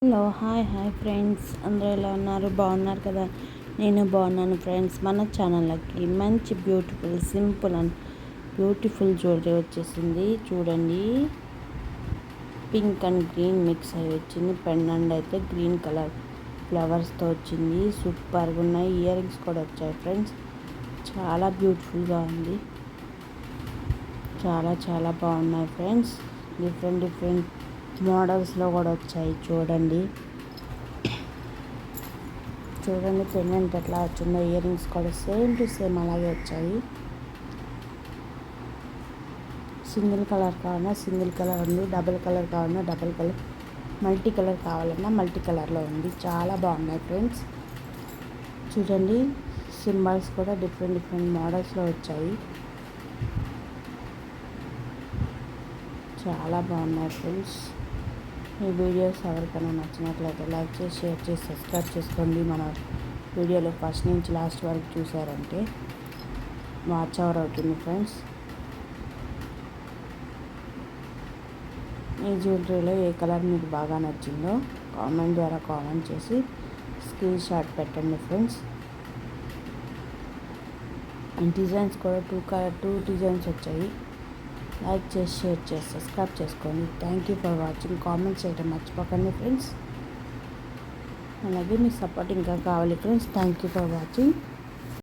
Hello hi friends, అందరూ ఎలా ఉన్నారు? బాగున్నారు కదా? నేను బాగున్నాను ఫ్రెండ్స్. మన ఛానల్లోకి మంచి సింపుల్ అండ్ బ్యూటిఫుల్ జ్యువెలరీ వచ్చేసింది. చూడండి, పింక్ అండ్ గ్రీన్ మిక్స్ అయ్యి వచ్చింది. పెండెంట్ అయితే గ్రీన్ కలర్ ఫ్లవర్స్తో వచ్చింది. సూపర్గా ఉన్నాయి. ఇయర్ రింగ్స్ కూడా వచ్చాయి ఫ్రెండ్స్. చాలా బ్యూటిఫుల్గా ఉంది. చాలా బాగున్నాయి ఫ్రెండ్స్. డిఫరెంట్ మోడల్స్లో కూడా వచ్చాయి. చూడండి పెండెంట్ ఎట్లా వచ్చిందో, ఇయర్ రింగ్స్ కూడా సేమ్ టు సేమ్ అలాగే వచ్చాయి. సింగిల్ కలర్ కావాలన్నా సింగిల్ కలర్ ఉంది, డబుల్ కలర్ కావాలన్నా డబుల్ కలర్, మల్టీ కలర్ కావాలన్నా మల్టీ కలర్లో ఉంది. చాలా బాగున్నాయి ఫ్రెండ్స్. చూడండి, సింబల్స్ కూడా డిఫరెంట్ మోడల్స్లో వచ్చాయి. చాలా బాగున్నాయి ఫ్రెండ్స్. ఈ వీడియోస్ ఎవరికైనా నచ్చినట్లయితే లైక్ చేసి, షేర్ చేసి, సబ్స్క్రైబ్ చేసుకోండి. మన వీడియోలో ఫస్ట్ నుంచి లాస్ట్ వరకు చూసారంటే వాచ్ అవర్ అవుతుంది ఫ్రెండ్స్. ఈ జ్యువెలరీలో ఏ కలర్ మీకు బాగా నచ్చిందో కామెంట్ ద్వారా కామెంట్ చేసి స్క్రీన్ షాట్ పెట్టండి ఫ్రెండ్స్. డిజైన్స్ కూడా టూ డిజైన్స్ వచ్చాయి. లైక్ చేసి, షేర్ చేసి, సబ్స్క్రైబ్ చేసుకోండి. Thank you for watching. Comments చేయడం మర్చిపోకండి ఫ్రెండ్స్. అలాగే మీ సపోర్ట్ ఇంకా కావాలి friends. Thank you for watching.